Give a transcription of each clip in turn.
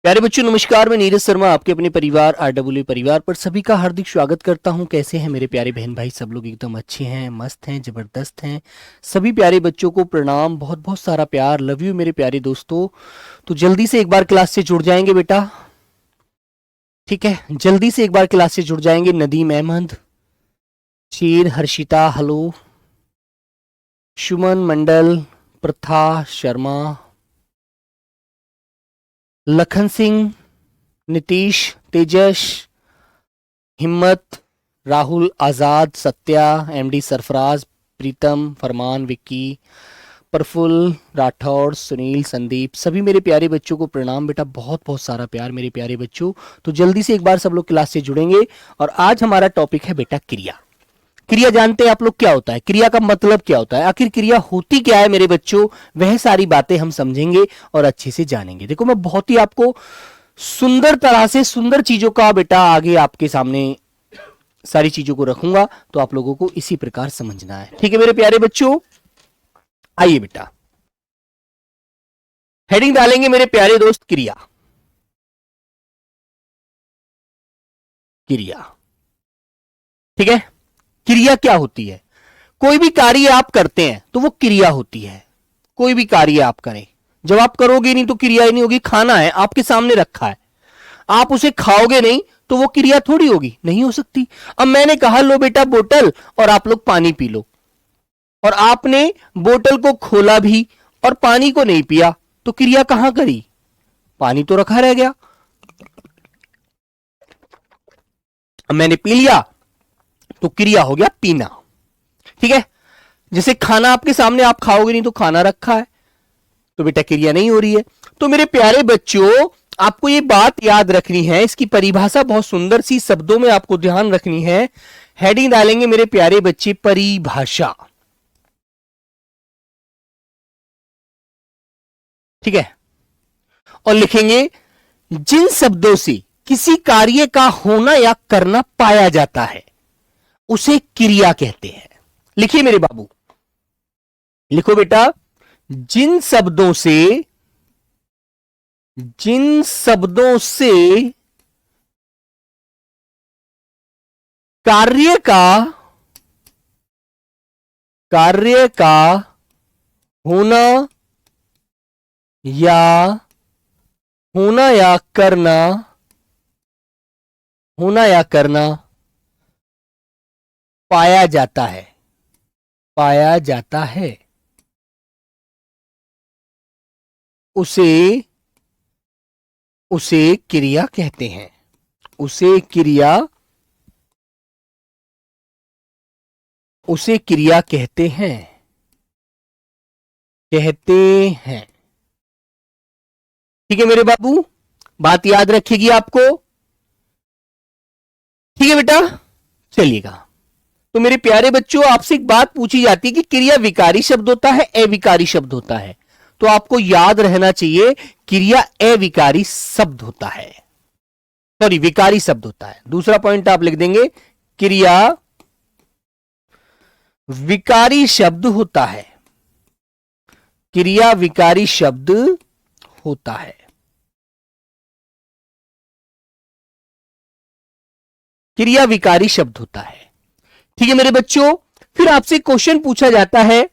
प्यारे बच्चों नमस्कार। मैं नीरज शर्मा आपके अपने परिवार RW परिवार पर सभी का हार्दिक स्वागत करता हूं। कैसे हैं मेरे प्यारे बहन भाई? सब लोग एकदम अच्छे हैं, मस्त हैं, जबरदस्त हैं। सभी प्यारे बच्चों को प्रणाम, बहुत बहुत सारा प्यार, लव यू मेरे प्यारे दोस्तों। तो जल्दी से एक बार क्लास से जुड़ जाएंगे बेटा, ठीक है? जल्दी से एक बार क्लास से जुड़ जाएंगे। नदीम अहमद, शीर, हर्षिता, हेलो, सुमन मंडल, प्रथा शर्मा, लखन सिंह, नीतीश, तेजस, हिम्मत, राहुल, आजाद, सत्या, MD सरफराज, प्रीतम, फरमान, विक्की, प्रफुल्ल, राठौड़, सुनील, संदीप, सभी मेरे प्यारे बच्चों को प्रणाम बेटा। बहुत बहुत सारा प्यार मेरे प्यारे बच्चों। तो जल्दी से एक बार सब लोग क्लास से जुड़ेंगे। और आज हमारा टॉपिक है बेटा क्रिया। क्रिया जानते हैं आप लोग क्या होता है? क्रिया का मतलब क्या होता है? आखिर क्रिया होती क्या है मेरे बच्चों? वह सारी बातें हम समझेंगे और अच्छे से जानेंगे। देखो, मैं बहुत ही आपको सुंदर तरह से सुंदर चीजों का बेटा आगे आपके सामने सारी चीजों को रखूंगा, तो आप लोगों को इसी प्रकार समझना है, ठीक है मेरे प्यारे बच्चों? आइए बेटा, हेडिंग डालेंगे मेरे प्यारे दोस्त, क्रिया। क्रिया, ठीक है? क्रिया क्या होती है? कोई भी कार्य आप करते हैं तो वो क्रिया होती है। कोई भी कार्य आप करें, जब आप करोगे नहीं तो क्रिया ही नहीं होगी। खाना है आपके सामने रखा है, आप उसे खाओगे नहीं तो वो क्रिया थोड़ी होगी, नहीं हो सकती। अब मैंने कहा लो बेटा बोतल, और आप लोग पानी पी लो, और आपने बोतल को खोला भी और पानी को नहीं पिया, तो क्रिया कहां करी? पानी तो रखा रह गया। अब मैंने पी लिया तो क्रिया हो गया पीना, ठीक है? जैसे खाना आपके सामने, आप खाओगे नहीं तो खाना रखा है, तो बेटा क्रिया नहीं हो रही है। तो मेरे प्यारे बच्चों, आपको ये बात याद रखनी है, इसकी परिभाषा बहुत सुंदर सी शब्दों में आपको ध्यान रखनी है। हेडिंग डालेंगे मेरे प्यारे बच्चे, परिभाषा, ठीक है? और लिखेंगे, जिन शब्दों से किसी कार्य का होना या करना पाया जाता है उसे क्रिया कहते हैं। लिखिए मेरे बाबू, लिखो बेटा, जिन शब्दों से, जिन शब्दों से कार्य का, कार्य का होना या, होना या करना, होना या करना पाया जाता है, पाया जाता है, उसे, उसे क्रिया कहते हैं। उसे क्रिया, उसे क्रिया कहते हैं, कहते हैं, ठीक है मेरे बाबू? बात याद रखिएगी आपको, ठीक है बेटा? चलिएगा, तो मेरे प्यारे बच्चों, आपसे एक बात पूछी जाती है कि क्रिया विकारी शब्द होता है, अविकारी शब्द होता है? तो आपको याद रहना चाहिए, क्रिया अविकारी शब्द होता है, सॉरी विकारी शब्द होता है। दूसरा पॉइंट आप लिख देंगे, क्रिया विकारी शब्द होता है, क्रिया विकारी शब्द होता है। क्रिया विकारी शब्द होता है, ठीक है मेरे बच्चों? फिर आपसे क्वेश्चन पूछा जाता है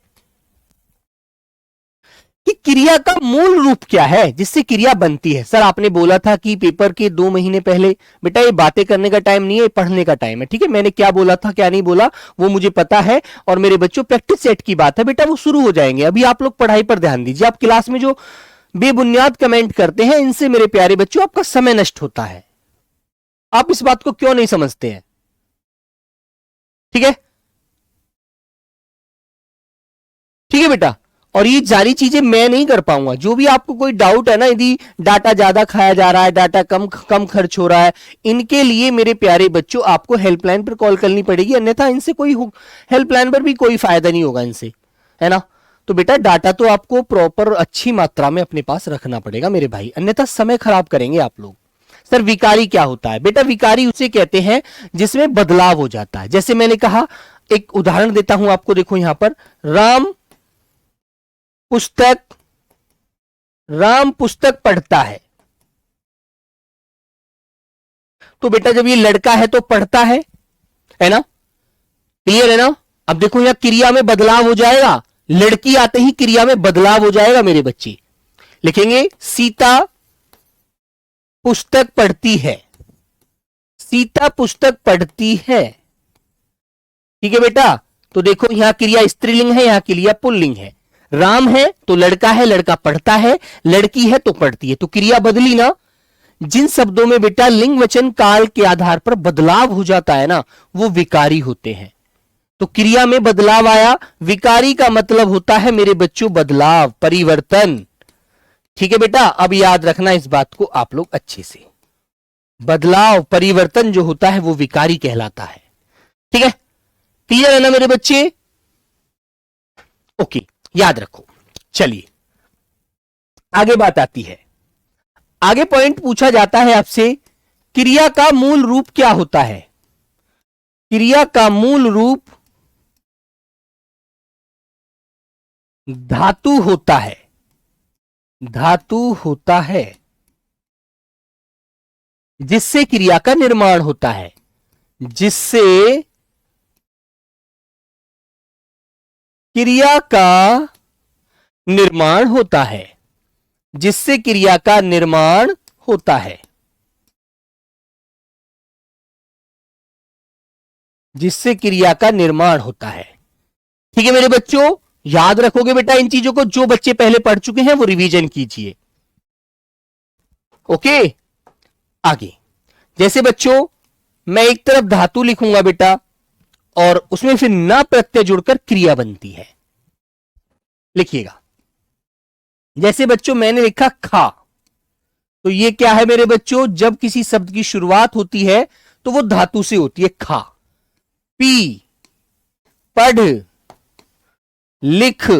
कि क्रिया का मूल रूप क्या है जिससे क्रिया बनती है। सर आपने बोला था कि पेपर के 2 महीने पहले, बेटा ये बातें करने का टाइम नहीं है, पढ़ने का टाइम है, ठीक है? मैंने क्या बोला था क्या नहीं बोला वो मुझे पता है। और मेरे बच्चों, प्रैक्टिस सेट की बात है बेटा, वो शुरू हो जाएंगे। अभी आप लोग पढ़ाई पर ध्यान दीजिए। आप क्लास में जो बेबुनियाद कमेंट करते हैं, इनसे मेरे प्यारे बच्चों आपका समय नष्ट होता है। आप इस बात को क्यों नहीं समझते हैं? ठीक है, ठीक है बेटा? और ये सारी चीजें मैं नहीं कर पाऊंगा। जो भी आपको कोई डाउट है ना, यदि डाटा ज्यादा खाया जा रहा है, डाटा कम कम खर्च हो रहा है, इनके लिए मेरे प्यारे बच्चों आपको हेल्पलाइन पर कॉल करनी पड़ेगी, अन्यथा इनसे कोई हेल्पलाइन पर भी कोई फायदा नहीं होगा इनसे, है ना? तो बेटा डाटा तो आपको प्रॉपर अच्छी मात्रा में अपने पास रखना पड़ेगा मेरे भाई, अन्यथा समय खराब करेंगे आप लोग। सर विकारी क्या होता है? बेटा विकारी उसे कहते हैं जिसमें बदलाव हो जाता है। जैसे मैंने कहा, एक उदाहरण देता हूं आपको, देखो यहां पर, राम पुस्तक, राम पुस्तक पढ़ता है, तो बेटा जब ये लड़का है तो पढ़ता है ना, क्लियर है ना। अब देखो यहां क्रिया में बदलाव हो जाएगा, लड़की आते ही क्रिया में बदलाव हो जाएगा मेरे बच्चे। लिखेंगे सीता पुस्तक पढ़ती है, सीता पुस्तक पढ़ती है, ठीक है बेटा। तो देखो यहां क्रिया स्त्रीलिंग है, यहां क्रिया पुल्लिंग है। राम है तो लड़का है, लड़का पढ़ता है, लड़की है तो पढ़ती है, तो क्रिया बदली ना। जिन शब्दों में बेटा लिंग वचन काल के आधार पर बदलाव हो जाता है ना, वो विकारी होते हैं। तो क्रिया में बदलाव आया, विकारी का मतलब होता है मेरे बच्चों बदलाव, परिवर्तन, ठीक है बेटा। अब याद रखना इस बात को आप लोग अच्छे से, बदलाव परिवर्तन जो होता है वो विकारी कहलाता है, ठीक है। क्लियर है ना मेरे बच्चे? ओके, याद रखो। चलिए आगे बात आती है, आगे पॉइंट पूछा जाता है आपसे, क्रिया का मूल रूप क्या होता है? क्रिया का मूल रूप धातु होता है, धातु होता है, जिससे क्रिया का निर्माण होता है, जिससे क्रिया का निर्माण होता है, जिससे क्रिया का निर्माण होता है, जिससे क्रिया का निर्माण होता है, ठीक है मेरे बच्चों। याद रखोगे बेटा इन चीजों को, जो बच्चे पहले पढ़ चुके हैं वो रिवीजन कीजिए, ओके। आगे जैसे बच्चों मैं एक तरफ धातु लिखूंगा बेटा, और उसमें फिर ना प्रत्यय जुड़कर क्रिया बनती है, लिखिएगा। जैसे बच्चों मैंने लिखा खा, तो ये क्या है मेरे बच्चों, जब किसी शब्द की शुरुआत होती है तो वो धातु से होती है, खा। पी, पढ़, लिख,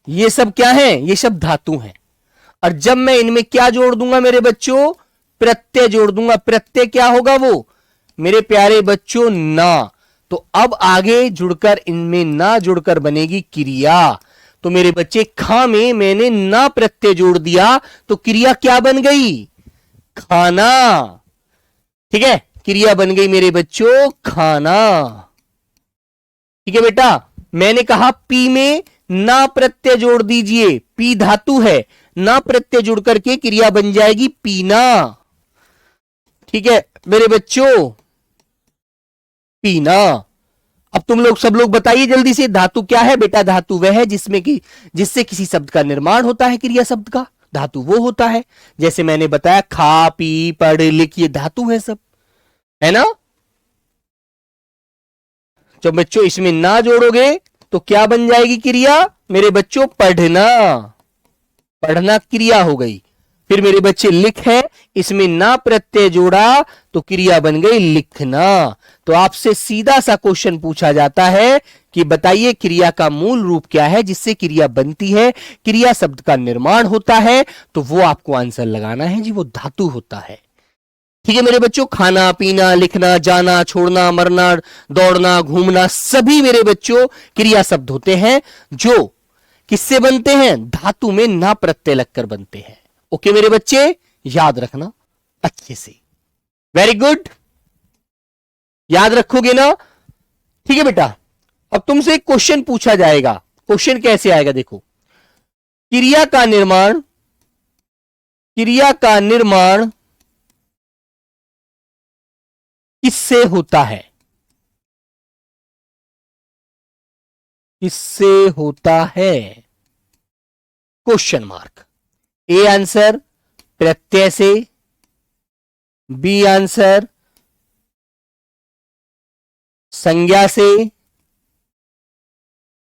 ये सब क्या है, ये सब धातु हैं। और जब मैं इनमें क्या जोड़ दूंगा मेरे बच्चों, प्रत्यय जोड़ दूंगा। प्रत्यय क्या होगा वो मेरे प्यारे बच्चों, ना। तो अब आगे जुड़कर इनमें ना जुड़कर बनेगी क्रिया। तो मेरे बच्चे खा में मैंने ना प्रत्यय जोड़ दिया, तो क्रिया क्या बन गई, खाना, ठीक है। क्रिया बन गई मेरे बच्चों खाना, ठीक है बेटा। मैंने कहा पी में ना प्रत्यय जोड़ दीजिए, पी धातु है, ना प्रत्यय जुड़ करके क्रिया बन जाएगी पीना, ठीक है मेरे बच्चों, पीना। अब तुम लोग सब लोग बताइए जल्दी से, धातु क्या है बेटा? धातु वह है जिससे किसी शब्द का निर्माण होता है, क्रिया शब्द का। धातु वो होता है, जैसे मैंने बताया खा, पी, पढ़, लिख, ये धातु है सब, है ना। जब बच्चों इसमें ना जोड़ोगे तो क्या बन जाएगी क्रिया मेरे बच्चों, पढ़ना, पढ़ना क्रिया हो गई। फिर मेरे बच्चे लिख है, इसमें ना प्रत्यय जोड़ा तो क्रिया बन गई लिखना। तो आपसे सीधा सा क्वेश्चन पूछा जाता है कि बताइए क्रिया का मूल रूप क्या है जिससे क्रिया बनती है, क्रिया शब्द का निर्माण होता है, तो वो आपको आंसर लगाना है जी, वो धातु होता है, ठीक है मेरे बच्चों। खाना, पीना, लिखना, जाना, छोड़ना, मरना, दौड़ना, घूमना, सभी मेरे बच्चों क्रिया शब्द होते हैं जो किससे बनते हैं, धातु में ना प्रत्यय लगकर बनते हैं, ओके मेरे बच्चे, याद रखना अच्छे से, वेरी गुड, याद रखोगे ना, ठीक है बेटा। अब तुमसे एक क्वेश्चन पूछा जाएगा, क्वेश्चन कैसे आएगा देखो, क्रिया का निर्माण, क्रिया का निर्माण किससे होता है, किससे होता है, क्वेश्चन मार्क। ए आंसर प्रत्यय से, बी आंसर संज्ञा से,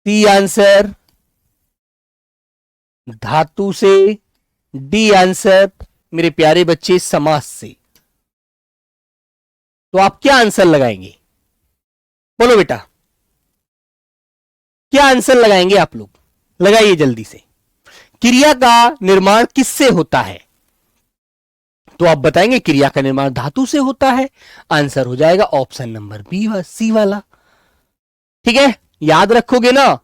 सी आंसर धातु से, डी आंसर मेरे प्यारे बच्चे समास से। तो आप क्या आंसर लगाएंगे, बोलो बेटा, क्या आंसर लगाएंगे आप लोग, लगाइए जल्दी से। क्रिया का निर्माण किससे होता है, तो आप बताएंगे क्रिया का निर्माण धातु से होता है, आंसर हो जाएगा ऑप्शन नंबर बी, सी वाला, ठीक है। याद रखोगे ना,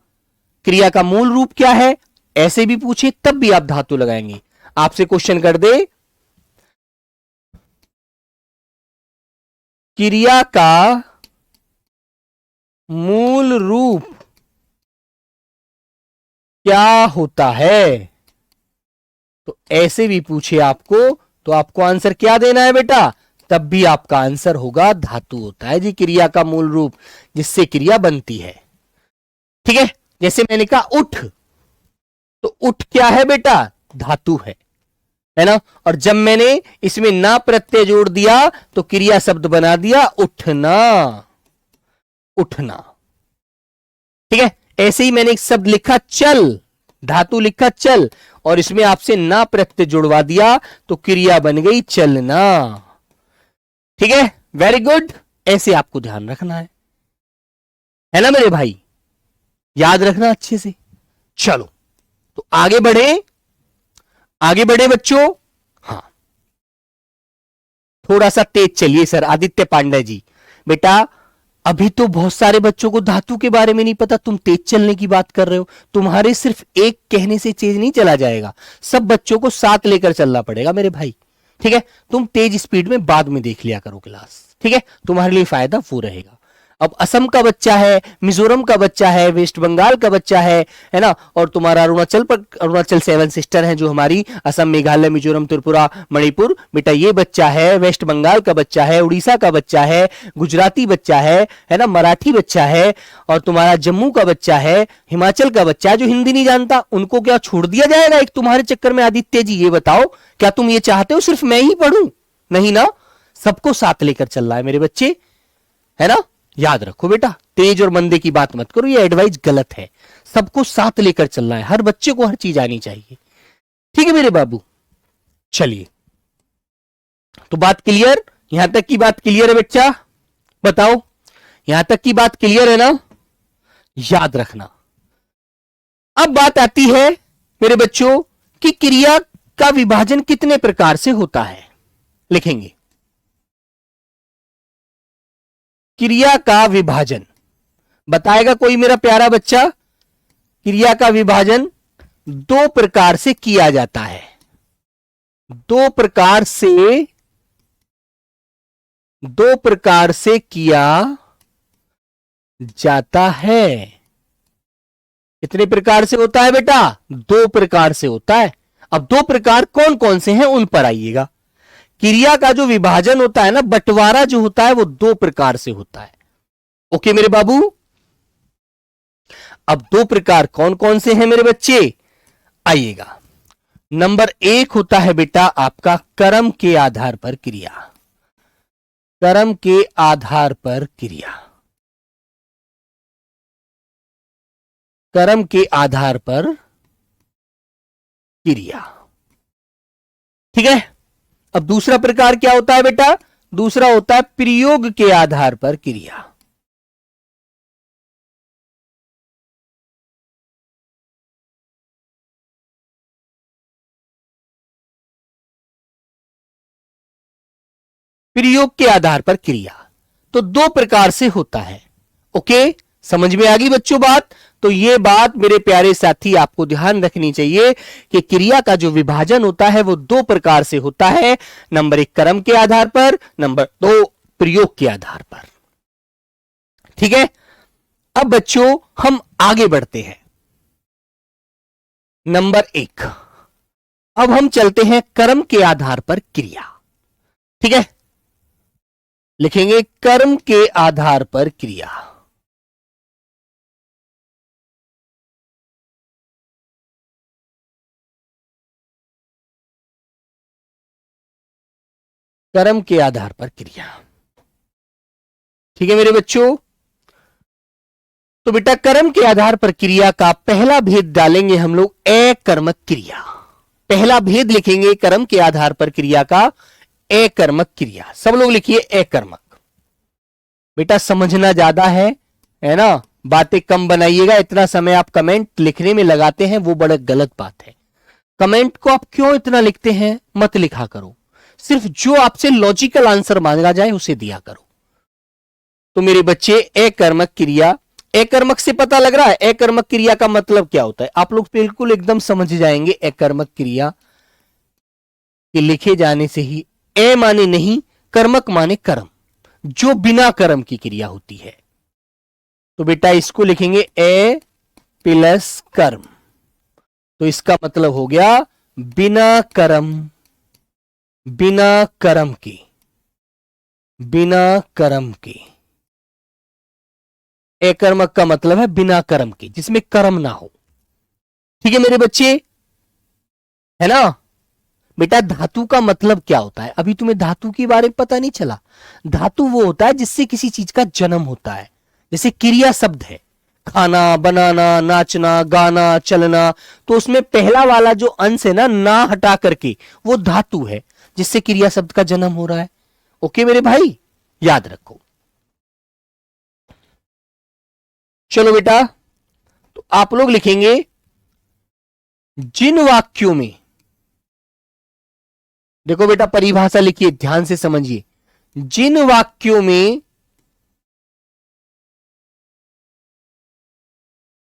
क्रिया का मूल रूप क्या है, ऐसे भी पूछे तब भी आप धातु लगाएंगे। आपसे क्वेश्चन कर दे क्रिया का मूल रूप क्या होता है? तो ऐसे भी पूछे आपको तो आपको आंसर क्या देना है बेटा? तब भी आपका आंसर होगा धातु होता है जी क्रिया का मूल रूप, जिससे क्रिया बनती है। ठीक है, जैसे मैंने कहा उठ, तो उठ क्या है बेटा? धातु है ना। और जब मैंने इसमें ना प्रत्यय जोड़ दिया तो क्रिया शब्द बना दिया उठना, उठना। ठीक है, ऐसे ही मैंने एक शब्द लिखा चल, धातु लिखा चल, और इसमें आपसे ना प्रत्यय जुड़वा दिया तो क्रिया बन गई चलना। ठीक है, वेरी गुड, ऐसे आपको ध्यान रखना है ना मेरे भाई, याद रखना अच्छे से। चलो तो आगे बढ़े, आगे बढ़े बच्चों। हाँ, थोड़ा सा तेज चलिए सर आदित्य पांडे जी। बेटा अभी तो बहुत सारे बच्चों को धातु के बारे में नहीं पता, तुम तेज चलने की बात कर रहे हो। तुम्हारे सिर्फ एक कहने से तेज नहीं चला जाएगा, सब बच्चों को साथ लेकर चलना पड़ेगा मेरे भाई। ठीक है, तुम तेज स्पीड में बाद में देख लिया करो क्लास, ठीक है, तुम्हारे लिए फायदा वो रहेगा। अब असम का बच्चा है, मिजोरम का बच्चा है, वेस्ट बंगाल का बच्चा है ना, और तुम्हारा अरुणाचल पर, अरुणाचल 7 सिस्टर है जो हमारी असम, मेघालय, मिजोरम, त्रिपुरा, मणिपुर, बेटा ये बच्चा है, वेस्ट बंगाल का बच्चा है, उड़ीसा का बच्चा है, गुजराती बच्चा है ना, मराठी बच्चा है, और तुम्हारा जम्मू का बच्चा है, हिमाचल का बच्चा है जो हिंदी नहीं जानता, उनको क्या छोड़ दिया जाएगा एक तुम्हारे चक्कर में? आदित्य जी ये बताओ, क्या तुम ये चाहते हो सिर्फ मैं ही पढ़ूं? नहीं ना, सबको साथ लेकर चल रहा है मेरे बच्चे, है ना। याद रखो बेटा, तेज और मंदे की बात मत करो, ये एडवाइस गलत है। सबको साथ लेकर चलना है, हर बच्चे को हर चीज आनी चाहिए। ठीक है मेरे बाबू, चलिए तो बात क्लियर, यहां तक की बात क्लियर है बच्चा? बताओ, यहां तक की बात क्लियर है ना? याद रखना। अब बात आती है मेरे बच्चों कि क्रिया का विभाजन कितने प्रकार से होता है। लिखेंगे क्रिया का विभाजन, बताएगा कोई मेरा प्यारा बच्चा? क्रिया का विभाजन दो प्रकार से किया जाता है, दो प्रकार से किया जाता है। कितने प्रकार से होता है बेटा? दो प्रकार से होता है। अब दो प्रकार कौन कौन से हैं उन पर आइएगा। क्रिया का जो विभाजन होता है ना, बंटवारा जो होता है, वो दो प्रकार से होता है। ओके मेरे बाबू, अब दो प्रकार कौन कौन से हैं मेरे बच्चे? आइएगा। नंबर एक होता है बेटा आपका कर्म के आधार पर क्रिया, कर्म के आधार पर क्रिया, कर्म के आधार पर क्रिया। ठीक है, अब दूसरा प्रकार क्या होता है बेटा? दूसरा होता है प्रयोग के आधार पर क्रिया। प्रयोग के आधार पर क्रिया, तो दो प्रकार से होता है। ओके, समझ में आ गई बच्चों बात? तो ये बात मेरे प्यारे साथी आपको ध्यान रखनी चाहिए कि क्रिया का जो विभाजन होता है वो दो प्रकार से होता है। नंबर एक कर्म के आधार पर, नंबर दो प्रयोग के आधार पर। ठीक है, अब बच्चों हम आगे बढ़ते हैं। नंबर एक, अब हम चलते हैं कर्म के आधार पर क्रिया। ठीक है, लिखेंगे कर्म के आधार पर क्रिया। कर्म के आधार पर क्रिया। ठीक है मेरे बच्चों, तो बेटा कर्म के आधार पर क्रिया का पहला भेद डालेंगे हम लोग अकर्मक क्रिया। पहला भेद लिखेंगे कर्म के आधार पर क्रिया का, अकर्मक क्रिया। सब लोग लिखिए अकर्मक। बेटा समझना ज्यादा है ना, बातें कम बनाइएगा। इतना समय आप कमेंट लिखने में लगाते हैं वो बड़ा गलत बात है। कमेंट को आप क्यों इतना लिखते हैं? मत लिखा करो, सिर्फ जो आपसे लॉजिकल आंसर मांगा जाए उसे दिया करो। तो मेरे बच्चे अकर्मक क्रिया, अकर्मक से पता लग रहा है अकर्मक क्रिया का मतलब क्या होता है? आप लोग बिल्कुल एकदम समझ जाएंगे अकर्मक क्रिया के लिखे जाने से ही। ए माने नहीं, कर्मक माने कर्म, जो बिना कर्म की क्रिया होती है। तो बेटा इसको लिखेंगे ए प्लस कर्म। तो इसका मतलब हो गया बिना कर्म, बिना कर्म के, बिना कर्म के। अकर्मक का मतलब है बिना कर्म के, जिसमें कर्म ना हो। ठीक है मेरे बच्चे, है ना। बेटा धातु का मतलब क्या होता है? अभी तुम्हें धातु के बारे में पता नहीं चला। धातु वो होता है जिससे किसी चीज का जन्म होता है। जैसे क्रिया शब्द है, खाना, बनाना, नाचना, गाना, चलना, तो उसमें पहला वाला जो अंश है ना हटा करके, वो धातु है जिससे क्रिया शब्द का जन्म हो रहा है। ओके मेरे भाई, याद रखो। चलो बेटा, तो आप लोग लिखेंगे जिन वाक्यों में, देखो बेटा परिभाषा लिखिए, ध्यान से समझिए। जिन वाक्यों में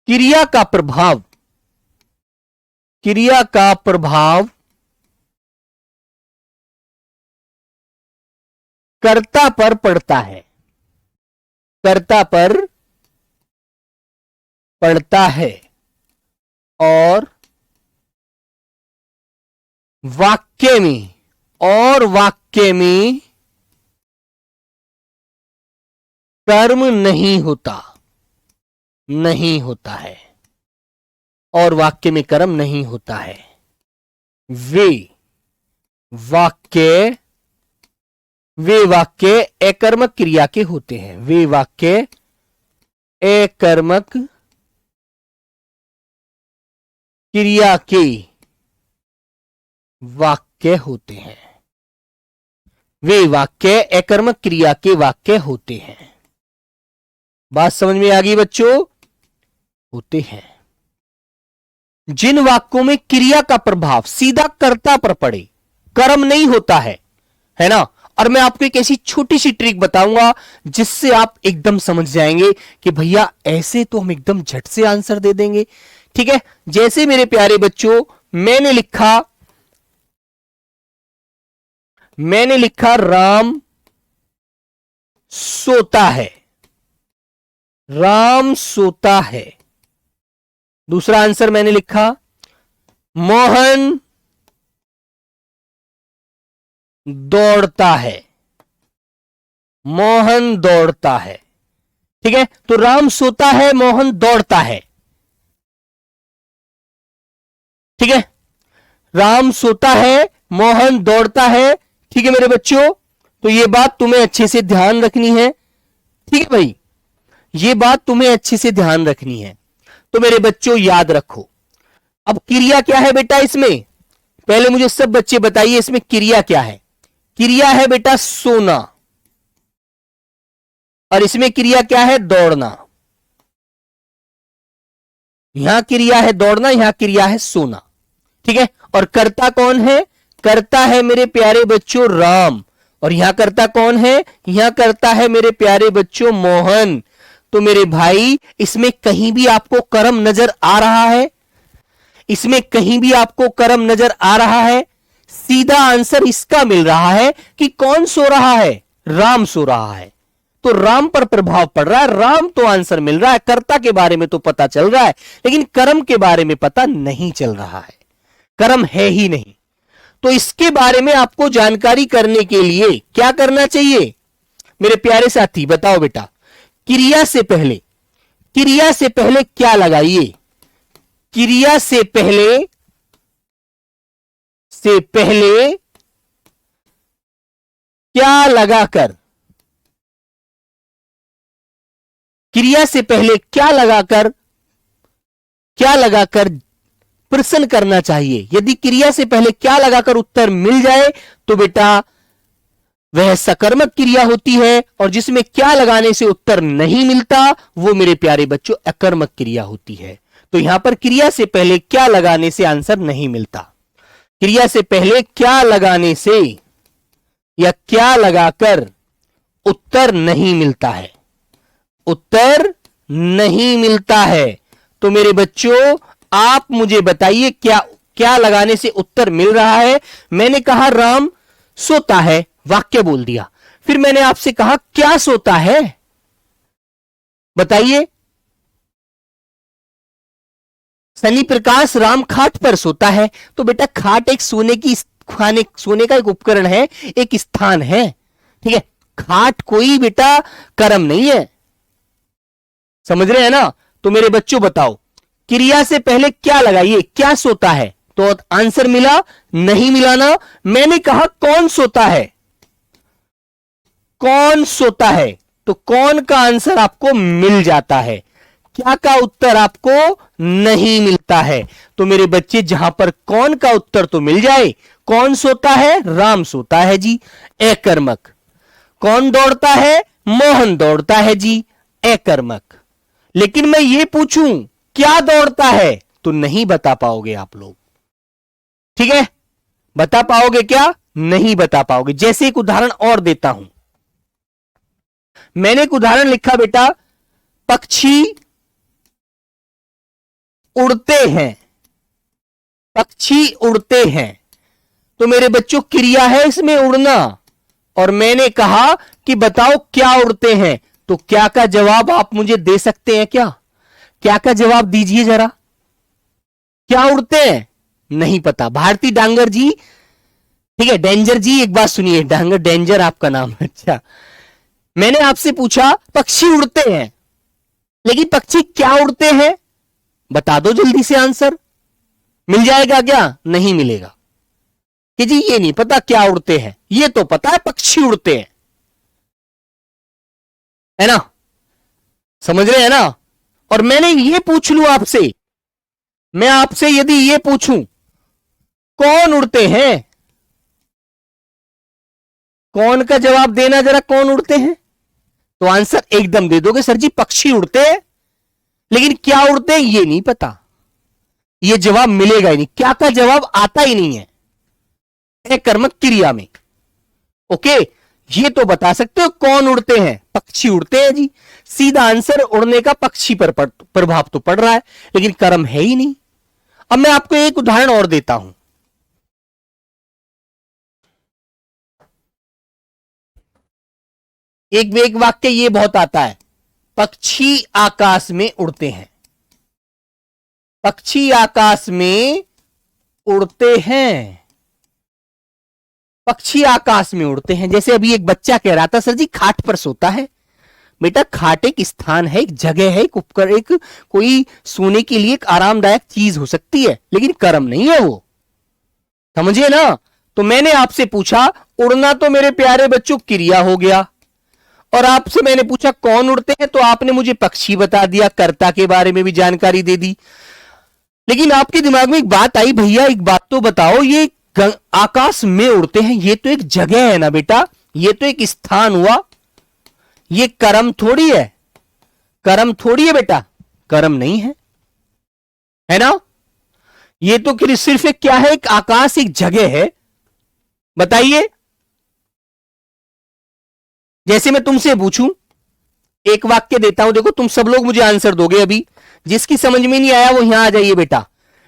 क्रिया का प्रभाव, क्रिया का प्रभाव कर्ता पर पड़ता है, कर्ता पर पड़ता है, और वाक्य में, और वाक्य में कर्म नहीं होता, नहीं होता है, और वाक्य में कर्म नहीं होता है, वे वाक्य, वे वाक्य अकर्मक क्रिया के होते हैं। वे वाक्य अकर्मक क्रिया के वाक्य होते हैं। वे वाक्य अकर्मक क्रिया के वाक्य होते हैं। बात समझ में आ गई बच्चों? होते हैं। जिन वाक्यों में क्रिया का प्रभाव सीधा कर्ता पर पड़े, कर्म नहीं होता है ना। और मैं आपको एक ऐसी छोटी सी ट्रिक बताऊंगा जिससे आप एकदम समझ जाएंगे कि भैया ऐसे तो हम एकदम झट से आंसर दे देंगे। ठीक है, जैसे मेरे प्यारे बच्चों मैंने लिखा राम सोता है, राम सोता है। दूसरा आंसर मैंने लिखा मोहन दौड़ता है, मोहन दौड़ता है। ठीक है, तो राम सोता है, मोहन दौड़ता है। ठीक है, राम सोता है, मोहन दौड़ता है। ठीक है मेरे बच्चों, तो ये बात तुम्हें अच्छे से ध्यान रखनी है। ठीक है भाई, ये बात तुम्हें अच्छे से ध्यान रखनी है। तो मेरे बच्चों याद रखो, अब क्रिया क्या है बेटा इसमें? पहले मुझे सब बच्चे बताइए इसमें क्रिया क्या है। क्रिया है बेटा सोना, और इसमें क्रिया क्या है? दौड़ना। यहां क्रिया है दौड़ना, यहां क्रिया है सोना। ठीक है, और कर्ता कौन है? कर्ता है मेरे प्यारे बच्चों राम, और यहां कर्ता कौन है? यहां कर्ता है मेरे प्यारे बच्चों मोहन। तो मेरे भाई इसमें कहीं भी आपको कर्म नजर आ रहा है? इसमें कहीं भी आपको कर्म नजर आ रहा है? सीधा आंसर इसका मिल रहा है कि कौन सो रहा है? राम सो रहा है। तो राम पर प्रभाव पड़ रहा है, राम तो आंसर मिल रहा है। कर्ता के बारे में तो पता चल रहा है, लेकिन कर्म के बारे में पता नहीं चल रहा है, कर्म है ही नहीं। तो इसके बारे में आपको जानकारी करने के लिए क्या करना चाहिए मेरे प्यारे साथी? बताओ बेटा, क्रिया से पहले, क्रिया से पहले क्या लगाइए? क्रिया से पहले क्या लगाकर, क्रिया से पहले क्या लगाकर प्रश्न करना चाहिए। यदि क्रिया से पहले क्या लगाकर उत्तर मिल जाए तो बेटा वह सकर्मक क्रिया होती है, और जिसमें क्या लगाने से उत्तर नहीं मिलता वो मेरे प्यारे बच्चों अकर्मक क्रिया होती है। तो यहां पर क्रिया से पहले क्या लगाने से आंसर नहीं मिलता। क्रिया से पहले क्या लगाने से या क्या लगाकर उत्तर नहीं मिलता है, उत्तर नहीं मिलता है। तो मेरे बच्चों आप मुझे बताइए क्या लगाने से उत्तर मिल रहा है? मैंने कहा राम सोता है, वाक्य बोल दिया। फिर मैंने आपसे कहा क्या सोता है, बताइए। शनि प्रकाश राम खाट पर सोता है। तो बेटा खाट एक सोने का एक उपकरण है, एक स्थान है, ठीक है। खाट कोई बेटा कर्म नहीं है, समझ रहे हैं ना। तो मेरे बच्चों बताओ, क्रिया से पहले क्या लगाइए, क्या सोता है। तो आंसर मिला, नहीं मिला ना। मैंने कहा कौन सोता है, कौन सोता है, तो कौन का आंसर आपको मिल जाता है, क्या का उत्तर आपको नहीं मिलता है। तो मेरे बच्चे जहां पर कौन का उत्तर तो मिल जाए, कौन सोता है, राम सोता है जी, अकर्मक। कौन दौड़ता है, मोहन दौड़ता है जी, अकर्मक। लेकिन मैं ये पूछूं क्या दौड़ता है, तो नहीं बता पाओगे आप लोग, ठीक है। बता पाओगे क्या, नहीं बता पाओगे। जैसे एक उदाहरण और देता हूं, मैंने एक उदाहरण लिखा बेटा, पक्षी उड़ते हैं, पक्षी उड़ते हैं। तो मेरे बच्चों क्रिया है इसमें उड़ना, और मैंने कहा कि बताओ क्या उड़ते हैं। तो क्या का जवाब आप मुझे दे सकते हैं क्या, क्या का जवाब दीजिए जरा, क्या उड़ते हैं, नहीं पता। भारती डांगर जी, ठीक है। डेंजर जी एक बात सुनिए, डांगर डेंजर आपका नाम है, अच्छा। मैंने आपसे पूछा पक्षी उड़ते हैं, लेकिन पक्षी क्या उड़ते हैं, बता दो जल्दी से आंसर। मिल जाएगा क्या, नहीं मिलेगा कि जी ये नहीं पता क्या उड़ते हैं, ये तो पता है पक्षी उड़ते हैं, है ना, समझ रहे हैं ना। और मैंने ये पूछ लूं आपसे, मैं आपसे यदि ये पूछूं कौन उड़ते हैं, कौन का जवाब देना जरा, कौन उड़ते हैं। तो आंसर एकदम दे दोगे, सर जी पक्षी उड़ते हैं, लेकिन क्या उड़ते हैं ये नहीं पता, ये जवाब मिलेगा ही नहीं, क्या का जवाब आता ही नहीं है कर्मक क्रिया में। ओके, ये तो बता सकते हो कौन उड़ते हैं, पक्षी उड़ते हैं जी, सीधा आंसर। उड़ने का पक्षी पर प्रभाव तो पड़ रहा है, लेकिन कर्म है ही नहीं। अब मैं आपको एक उदाहरण और देता हूं, एक वाक्य ये बहुत आता है, पक्षी आकाश में उड़ते हैं, पक्षी आकाश में उड़ते हैं, पक्षी आकाश में उड़ते हैं। जैसे अभी एक बच्चा कह रहा था सर जी खाट पर सोता है। बेटा खाट एक स्थान है, एक जगह है, एक उपकरण, एक कोई सोने के लिए एक आरामदायक चीज हो सकती है, लेकिन कर्म नहीं है वो, समझिए ना। तो मैंने आपसे पूछा उड़ना, तो मेरे प्यारे बच्चों क्रिया हो गया, और आपसे मैंने पूछा कौन उड़ते हैं, तो आपने मुझे पक्षी बता दिया, कर्ता के बारे में भी जानकारी दे दी। लेकिन आपके दिमाग में एक बात आई, भैया एक बात तो बताओ, ये आकाश में उड़ते हैं, ये तो एक जगह है ना बेटा, ये तो एक स्थान हुआ, ये कर्म थोड़ी है, कर्म थोड़ी है बेटा, कर्म नहीं है ना। ये तो सिर्फ एक क्या है, एक आकाश, एक जगह है, बताइए। जैसे मैं तुमसे पूछूं, एक वाक्य देता हूं, देखो तुम सब लोग मुझे आंसर दोगे अभी, जिसकी समझ में नहीं आया वो यहां आ जाइए बेटा।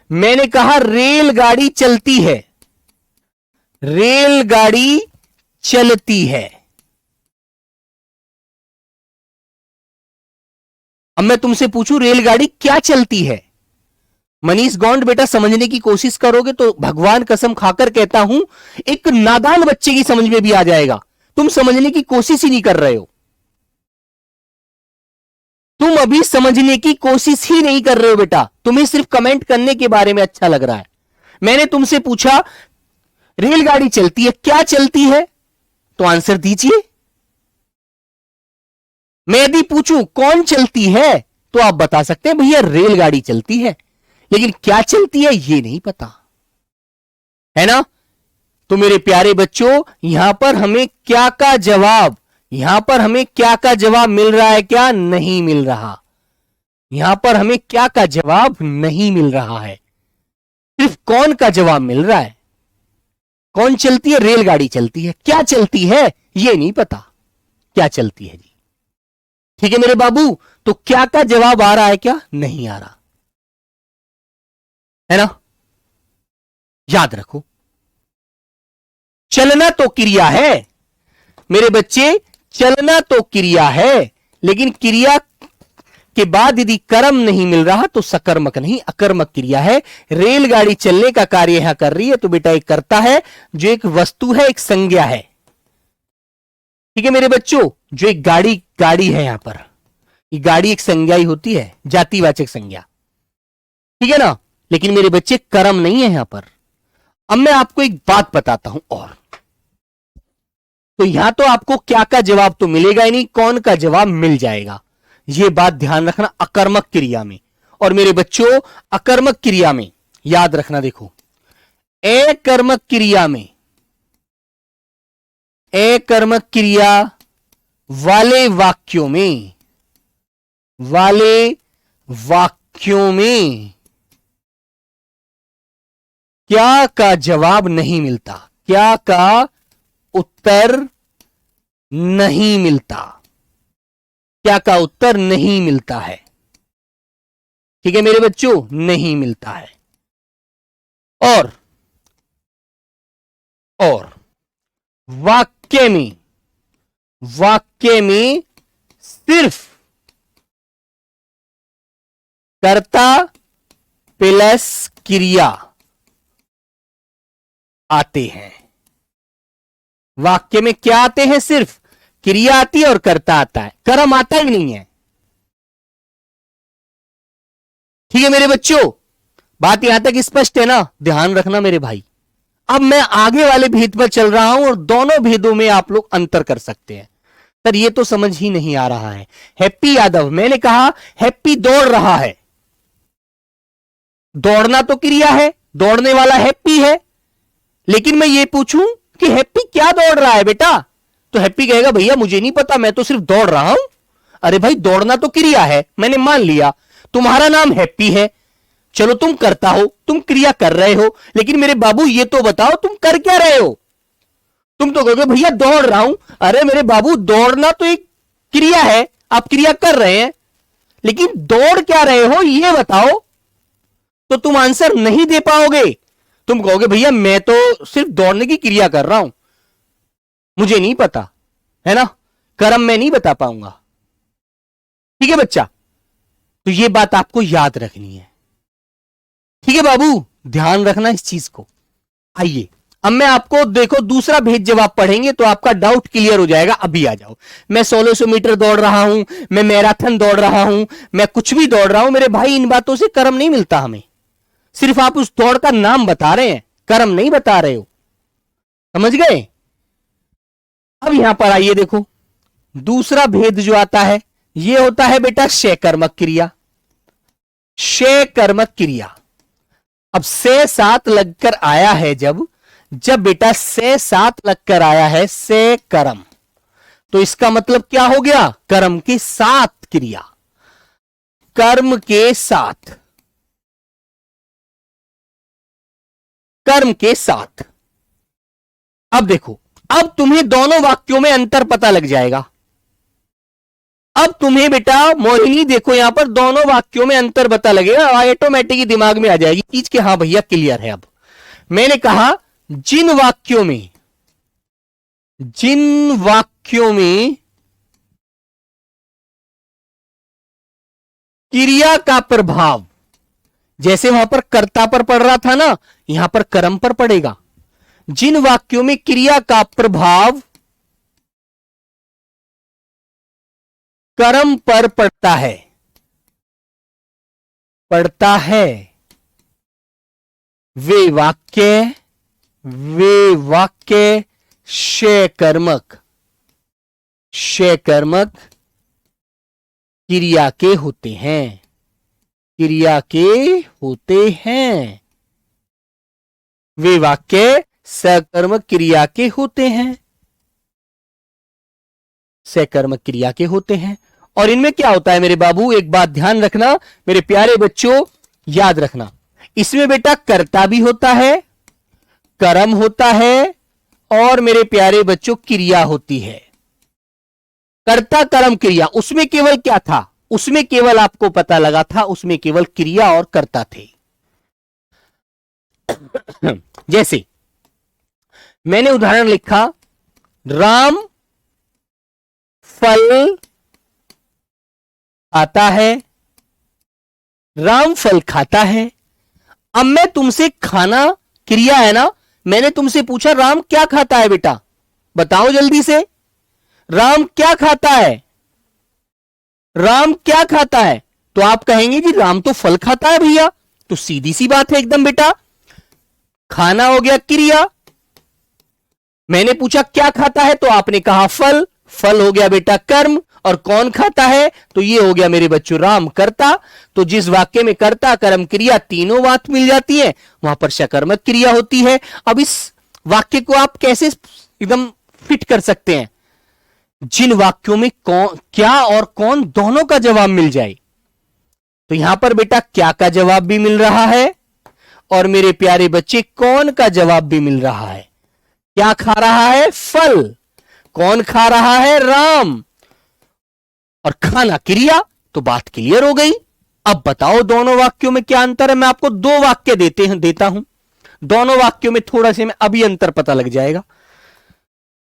मैंने कहा रेलगाड़ी चलती है, रेलगाड़ी चलती है। अब मैं तुमसे पूछूं रेलगाड़ी क्या चलती है, मनीष गौंड बेटा समझने की कोशिश करोगे तो भगवान कसम खाकर कहता हूं एक नादान बच्चे की समझ में भी आ जाएगा। तुम समझने की कोशिश ही नहीं कर रहे हो, तुम अभी समझने की कोशिश ही नहीं कर रहे हो बेटा, तुम्हें सिर्फ कमेंट करने के बारे में अच्छा लग रहा है। मैंने तुमसे पूछा रेलगाड़ी चलती है, क्या चलती है, तो आंसर दीजिए। मैं यदि पूछूं कौन चलती है, तो आप बता सकते हैं भैया रेलगाड़ी चलती है, लेकिन क्या चलती है ये नहीं पता, है ना। तो मेरे प्यारे बच्चों यहां पर हमें क्या का जवाब, यहां पर हमें क्या का जवाब मिल रहा है, क्या नहीं मिल रहा, यहां पर हमें क्या का जवाब नहीं मिल रहा है, सिर्फ कौन का जवाब मिल रहा है। कौन चलती है, रेलगाड़ी चलती है, क्या चलती है ये नहीं पता, क्या चलती है जी, ठीक है मेरे बाबू। तो क्या का जवाब आ रहा है, क्या नहीं आ रहा, है ना। याद रखो चलना तो क्रिया है, मेरे बच्चे चलना तो क्रिया है, लेकिन क्रिया के बाद यदि कर्म नहीं मिल रहा तो सकर्मक नहीं, अकर्मक क्रिया है। रेलगाड़ी चलने का कार्य यहां कर रही है तो बेटा एक कर्ता है, जो एक वस्तु है, एक संज्ञा है। ठीक है मेरे बच्चों, जो एक गाड़ी है यहां पर, ये गाड़ी एक संज्ञा ही होती है, जातिवाचक संज्ञा, ठीक है ना। लेकिन मेरे बच्चे कर्म नहीं है यहां पर। अब मैं आपको एक बात बताता हूं और, तो यहां तो आपको क्या का जवाब तो मिलेगा ही नहीं, कौन का जवाब मिल जाएगा, यह बात ध्यान रखना अकर्मक क्रिया में। और मेरे बच्चों अकर्मक क्रिया में याद रखना, देखो अकर्मक क्रिया में, अकर्मक क्रिया वाले वाक्यों में, क्या का जवाब नहीं मिलता, क्या का उत्तर नहीं मिलता, क्या का उत्तर नहीं मिलता है। ठीक है मेरे बच्चों, नहीं मिलता है। और वाक्य में सिर्फ कर्ता प्लस क्रिया आते हैं। वाक्य में क्या आते हैं, सिर्फ क्रिया आती है और कर्ता आता है, कर्म आता ही नहीं है। ठीक है मेरे बच्चों, बात यहां तक स्पष्ट है ना, ध्यान रखना मेरे भाई। अब मैं आगे वाले भेद पर चल रहा हूं और दोनों भेदों में आप लोग अंतर कर सकते हैं। सर ये तो समझ ही नहीं आ रहा है। हैप्पी यादव, मैंने कहा हैप्पी दौड़ रहा है, दौड़ना तो क्रिया है, दौड़ने वाला हैप्पी है, लेकिन मैं ये पूछूं कि हैप्पी क्या दौड़ रहा है बेटा, तो हैप्पी कहेगा भैया मुझे नहीं पता, मैं तो सिर्फ दौड़ रहा हूं। अरे भाई दौड़ना तो क्रिया है, मैंने मान लिया, तुम्हारा नाम हैप्पी है, चलो तुम करता हो, तुम क्रिया कर रहे हो, लेकिन मेरे बाबू ये तो बताओ तुम कर क्या रहे हो। तुम तो कहोगे भैया दौड़ रहा हूं। अरे मेरे बाबू दौड़ना तो एक क्रिया है, आप क्रिया कर रहे हैं, लेकिन दौड़ क्या रहे हो ये बताओ, तो तुम आंसर नहीं दे पाओगे। तुम कहोगे भैया मैं तो सिर्फ दौड़ने की क्रिया कर रहा हूं, मुझे नहीं पता, है ना, कर्म मैं नहीं बता पाऊंगा। ठीक है बच्चा, तो ये बात आपको याद रखनी है। ठीक है बाबू, ध्यान रखना इस चीज को। आइए अब मैं आपको देखो दूसरा भेद जब आप पढ़ेंगे तो आपका डाउट क्लियर हो जाएगा। अभी आ जाओ, मैं 1600 मीटर दौड़ रहा हूं, मैं मैराथन दौड़ रहा हूं, मैं कुछ भी दौड़ रहा हूं, मेरे भाई इन बातों से कर्म नहीं मिलता हमें, सिर्फ आप उस दौड़ का नाम बता रहे हैं, कर्म नहीं बता रहे हो, समझ गए। अब यहां पर आइए देखो, दूसरा भेद जो आता है यह होता है बेटा शकर्मक क्रिया। शकर्मक क्रिया, अब से साथ लगकर आया है, जब बेटा से साथ लगकर आया है से कर्म, तो इसका मतलब क्या हो गया, कर्म के साथ क्रिया, कर्म के साथ, कर्म के साथ। अब देखो, अब तुम्हें दोनों वाक्यों में अंतर पता लग जाएगा। अब तुम्हें बेटा मोहिनी देखो यहां पर दोनों वाक्यों में अंतर पता लगेगा, ऑटोमेटिक दिमाग में आ जाएगी चीज कि हाँ भैया क्लियर है। अब मैंने कहा जिन वाक्यों में क्रिया का प्रभाव, जैसे वहां पर कर्ता पर पड़ रहा था ना, यहां पर कर्म पर पड़ेगा। जिन वाक्यों में क्रिया का प्रभाव कर्म पर पड़ता है, वे वाक्य शकर्मक क्रिया के होते हैं, वे वाक्य सकर्मक क्रिया के होते हैं, सकर्मक क्रिया के होते हैं। और इनमें क्या होता है मेरे बाबू, एक बात ध्यान रखना मेरे प्यारे बच्चों, याद रखना, इसमें बेटा कर्ता भी होता है, कर्म होता है, और मेरे प्यारे बच्चों क्रिया होती है। कर्ता कर्म क्रिया, उसमें केवल क्या था, उसमें केवल आपको पता लगा था, उसमें केवल क्रिया और कर्ता थे। जैसे मैंने उदाहरण लिखा, राम फल आता है, राम फल खाता है। अब मैं तुमसे खाना क्रिया है ना, मैंने तुमसे पूछा राम क्या खाता है बेटा, बताओ जल्दी से, राम क्या खाता है, राम क्या खाता है? तो आप कहेंगे जी राम तो फल खाता है भैया। तो सीधी सी बात है एकदम बेटा, खाना हो गया क्रिया, मैंने पूछा क्या खाता है तो आपने कहा फल, फल हो गया बेटा कर्म, और कौन खाता है तो ये हो गया मेरे बच्चों राम कर्ता। तो जिस वाक्य में कर्ता कर्म क्रिया तीनों बात मिल जाती है वहां पर सकर्मक क्रिया होती है। अब इस वाक्य को आप कैसे एकदम फिट कर सकते हैं, जिन वाक्यों में कौन क्या और कौन दोनों का जवाब मिल जाए। तो यहां पर बेटा क्या का जवाब भी मिल रहा है और मेरे प्यारे बच्चे कौन का जवाब भी मिल रहा है। क्या खा रहा है? फल। कौन खा रहा है? राम। और खाना क्रिया, तो बात क्लियर हो गई। अब बताओ दोनों वाक्यों में क्या अंतर है। मैं आपको दो वाक्य देता हूं, दोनों वाक्यों में थोड़ा से में अभी अंतर पता लग जाएगा।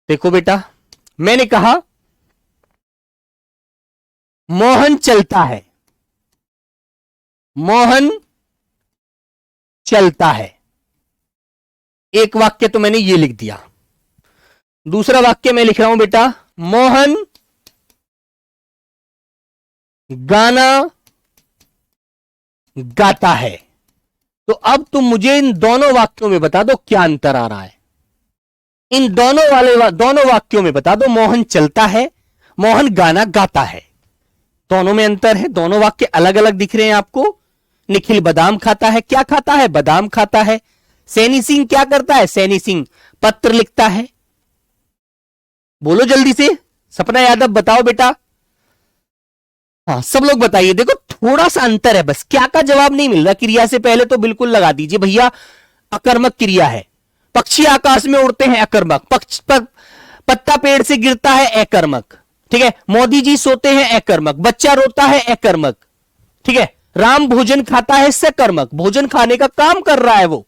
देखो बेटा, मैंने कहा मोहन चलता है, मोहन चलता है, एक वाक्य तो मैंने ये लिख दिया। दूसरा वाक्य मैं लिख रहा हूं बेटा, मोहन गाना गाता है। तो अब तुम मुझे इन दोनों वाक्यों में बता दो क्या अंतर आ रहा है। इन दोनों वाक्यों में बता दो, मोहन चलता है, मोहन गाना गाता है, दोनों में अंतर है। दोनों वाक्य अलग अलग दिख रहे हैं आपको। निखिल बादाम खाता है, क्या खाता है? बादाम खाता है। सैनी सिंह क्या करता है? सैनी सिंह पत्र लिखता है। बोलो जल्दी से, सपना यादव बताओ बेटा। हाँ, सब लोग बताइए। देखो थोड़ा सा अंतर है बस, क्या का जवाब नहीं मिल रहा। क्रिया से पहले तो बिल्कुल लगा दीजिए भैया, अकर्मक क्रिया है। पक्षी आकाश में उड़ते हैं, अकर्मक। पत्ता पेड़ से गिरता है, अकर्मक। ठीक है। मोदी जी सोते हैं, अकर्मक। बच्चा रोता है, अकर्मक। ठीक है। राम भोजन खाता है, सकर्मक। भोजन खाने का काम कर रहा है वो।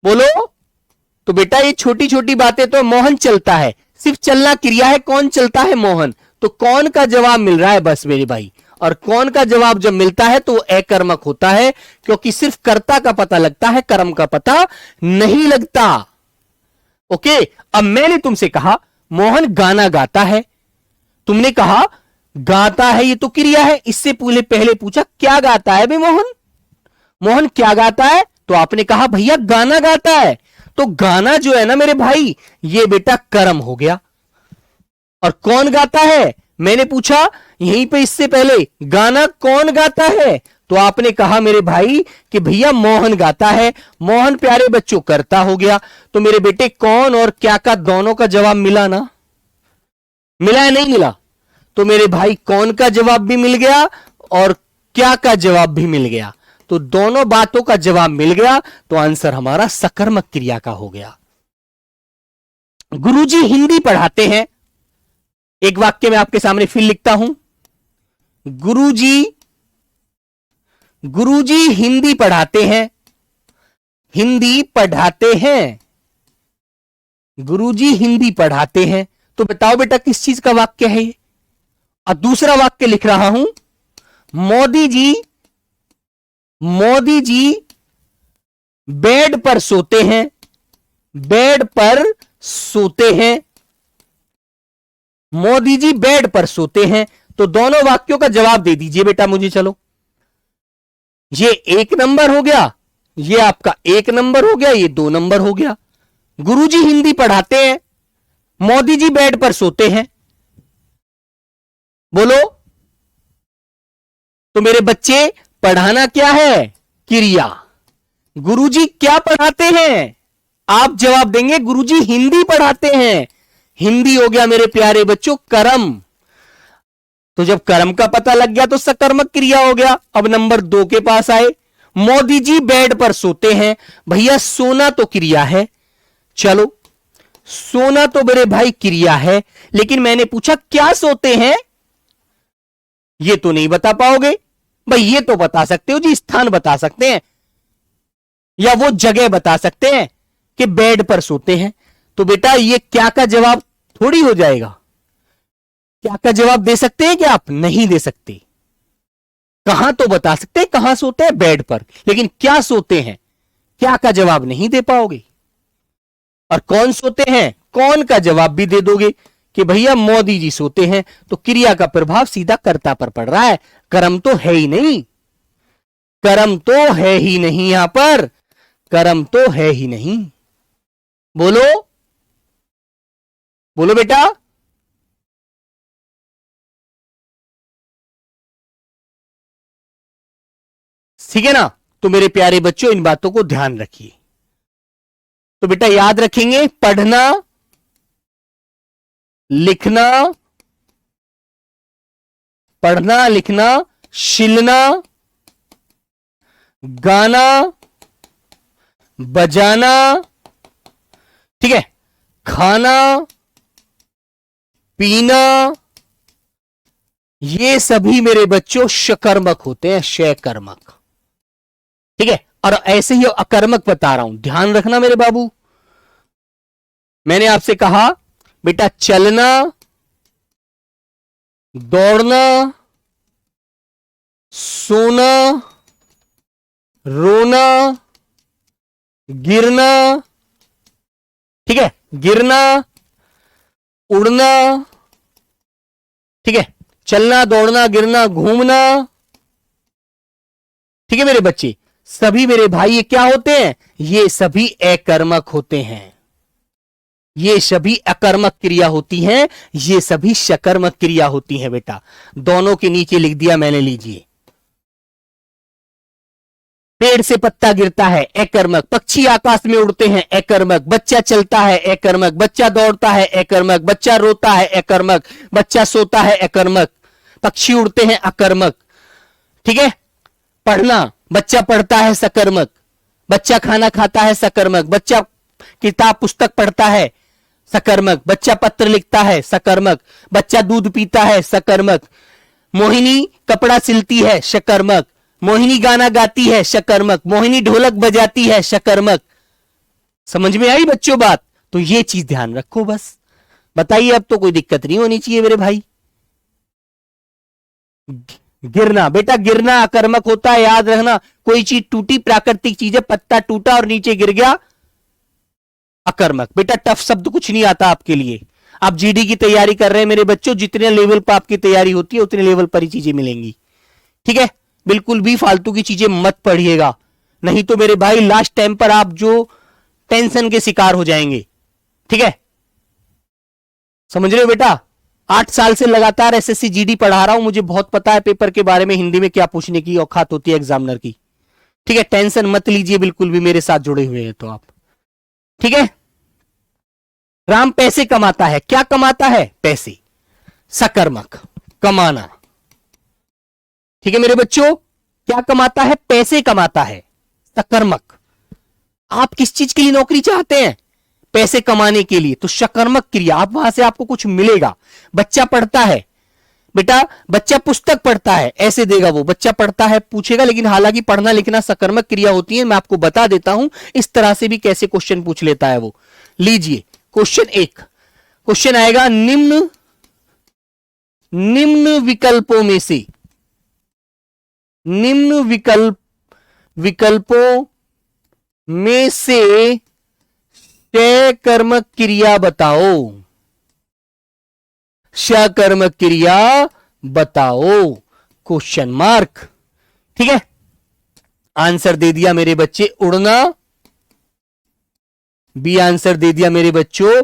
बोलो। तो बेटा ये छोटी छोटी बातें तो, मोहन चलता है सिर्फ चलना क्रिया है, कौन चलता है? मोहन। तो कौन का जवाब मिल रहा है बस मेरे भाई। और कौन का जवाब जब मिलता है तो अकर्मक होता है, क्योंकि सिर्फ कर्ता का पता लगता है, कर्म का पता नहीं लगता। ओके। अब मैंने तुमसे कहा मोहन गाना गाता है, तुमने कहा गाता है, ये तो क्रिया है। इससे पहले पूछा क्या गाता है भाई मोहन, मोहन क्या गाता है? तो आपने कहा भैया गाना गाता है। तो गाना जो है ना मेरे भाई, ये बेटा कर्म हो गया। और कौन गाता है? मैंने पूछा यहीं पे इससे पहले गाना कौन गाता है? तो आपने कहा मेरे भाई कि भैया मोहन गाता है। मोहन प्यारे बच्चों करता हो गया। तो मेरे बेटे कौन और क्या का दोनों का जवाब मिला ना? मिला है नहीं मिला? तो मेरे भाई कौन का जवाब भी मिल गया और क्या का जवाब भी मिल गया। तो दोनों बातों का जवाब मिल गया। तो आंसर हमारा सकर्मक क्रिया का हो गया। गुरुजी हिंदी पढ़ाते हैं, एक वाक्य में आपके सामने फिर लिखता हूं। गुरुजी हिंदी पढ़ाते हैं, हिंदी पढ़ाते हैं, गुरुजी हिंदी पढ़ाते हैं। तो बताओ बेटा किस चीज का वाक्य है ये। और दूसरा वाक्य लिख रहा हूं, मोदी जी बेड पर सोते हैं, बेड पर सोते हैं, मोदी जी बेड पर सोते हैं। तो दोनों वाक्यों का जवाब दे दीजिए बेटा मुझे। चलो, ये 1 नंबर हो गया, ये आपका 1 नंबर हो गया, ये 2 नंबर हो गया। गुरुजी हिंदी पढ़ाते हैं, मोदी जी बेड पर सोते हैं। बोलो। तो मेरे बच्चे पढ़ाना क्या है? क्रिया। गुरुजी क्या पढ़ाते हैं? आप जवाब देंगे गुरुजी हिंदी पढ़ाते हैं। हिंदी हो गया मेरे प्यारे बच्चों कर्म। तो जब कर्म का पता लग गया तो सकर्मक क्रिया हो गया। अब नंबर 2 के पास आए, मोदी जी बेड पर सोते हैं। भैया सोना तो क्रिया है, चलो सोना तो मेरे भाई क्रिया है, लेकिन मैंने पूछा क्या सोते हैं, ये तो नहीं बता पाओगे भाई। ये तो बता सकते हो जी, स्थान बता सकते हैं या वो जगह बता सकते हैं कि बेड पर सोते हैं। तो बेटा ये क्या का जवाब थोड़ी हो जाएगा, क्या का जवाब दे सकते हैं क्या आप? नहीं दे सकते। कहां तो बता सकते हैं, कहां सोते हैं? बेड पर। लेकिन क्या सोते हैं, क्या का जवाब नहीं दे पाओगे। और कौन सोते हैं, कौन का जवाब भी दे दोगे कि भैया मोदी जी सोते हैं, तो क्रिया का प्रभाव सीधा कर्ता पर पड़ रहा है, कर्म तो है ही नहीं। कर्म तो है ही नहीं, यहां पर कर्म तो है ही नहीं। बोलो बोलो बेटा। ठीक है ना? तो मेरे प्यारे बच्चों, इन बातों को ध्यान रखिए। तो बेटा याद रखेंगे, पढ़ना, लिखना, पढ़ना लिखना, शिलना, गाना, बजाना, ठीक है, खाना, पीना, ये सभी मेरे बच्चों शकर्मक होते हैं, शकर्मक। ठीक है, और ऐसे ही अकर्मक बता रहा हूं, ध्यान रखना मेरे बाबू। मैंने आपसे कहा बेटा चलना, दौड़ना, सोना, रोना, गिरना, ठीक है, गिरना, उड़ना, ठीक है, चलना, दौड़ना, गिरना, घूमना, ठीक है मेरे बच्चे। सभी मेरे भाई ये क्या होते हैं? ये सभी अकर्मक होते हैं। ये सभी अकर्मक क्रिया होती हैं, ये सभी शकर्मक क्रिया होती हैं बेटा। दोनों के नीचे लिख दिया मैंने, लीजिए। पेड़ से पत्ता गिरता है, अकर्मक। पक्षी आकाश में उड़ते हैं, अकर्मक। बच्चा चलता है, अकर्मक। बच्चा दौड़ता है, अकर्मक। बच्चा रोता है, अकर्मक। बच्चा सोता है, अकर्मक। पक्षी उड़ते हैं, अकर्मक। ठीक है। पढ़ना, बच्चा पढ़ता है, सकर्मक। बच्चा खाना खाता है, सकर्मक। बच्चा किताब पुस्तक पढ़ता है, सकर्मक। बच्चा पत्र लिखता है, सकर्मक। बच्चा दूध पीता है, सकर्मक। मोहिनी कपड़ा सिलती है, शकर्मक। मोहिनी गाना गाती है, शकर्मक। मोहिनी ढोलक बजाती है, शकर्मक। समझ में आई बच्चों बात? तो ये चीज ध्यान रखो बस। बताइए, अब तो कोई दिक्कत नहीं होनी चाहिए मेरे भाई। गिरना, बेटा गिरना अकर्मक होता है, याद रखना। कोई चीज टूटी, प्राकृतिक चीज है, पत्ता टूटा और नीचे गिर गया, अकर्मक। बेटा टफ शब्द कुछ नहीं आता आपके लिए। आप जीडी की तैयारी कर रहे हैं मेरे बच्चों, जितने लेवल पर आपकी तैयारी होती है उतने लेवल पर ही चीजें मिलेंगी। ठीक है, बिल्कुल भी फालतू की चीजें मत पढ़िएगा, नहीं तो मेरे भाई लास्ट टाइम पर आप जो टेंशन के शिकार हो जाएंगे। ठीक है, समझ रहे हो बेटा? 8 साल से लगातार एसएससी जीडी पढ़ा रहा हूं, मुझे बहुत पता है पेपर के बारे में, हिंदी में क्या पूछने की औकात होती है एग्जामिनर की। ठीक है, टेंशन मत लीजिए बिल्कुल भी, मेरे साथ जुड़े हुए हैं तो आप। ठीक है, राम पैसे कमाता है, क्या कमाता है? पैसे, सकर्मक, कमाना। ठीक है मेरे बच्चों, क्या कमाता है? पैसे कमाता है, सकर्मक। आप किस चीज के लिए नौकरी चाहते हैं? पैसे कमाने के लिए, तो सकर्मक क्रिया, आप वहां से आपको कुछ मिलेगा। बच्चा पढ़ता है, बेटा बच्चा पुस्तक पढ़ता है, ऐसे देगा वो, बच्चा पढ़ता है पूछेगा, लेकिन हालांकि पढ़ना लिखना सकर्मक क्रिया होती है। मैं आपको बता देता हूं इस तरह से भी कैसे क्वेश्चन पूछ लेता है वो। लीजिए क्वेश्चन 1, क्वेश्चन आएगा, निम्न विकल्पों में से, निम्न विकल्पों में से सकर्मक क्रिया बताओ, सकर्मक क्रिया बताओ, क्वेश्चन मार्क। ठीक है, आंसर दे दिया मेरे बच्चे, उड़ना। बी आंसर दे दिया मेरे बच्चों,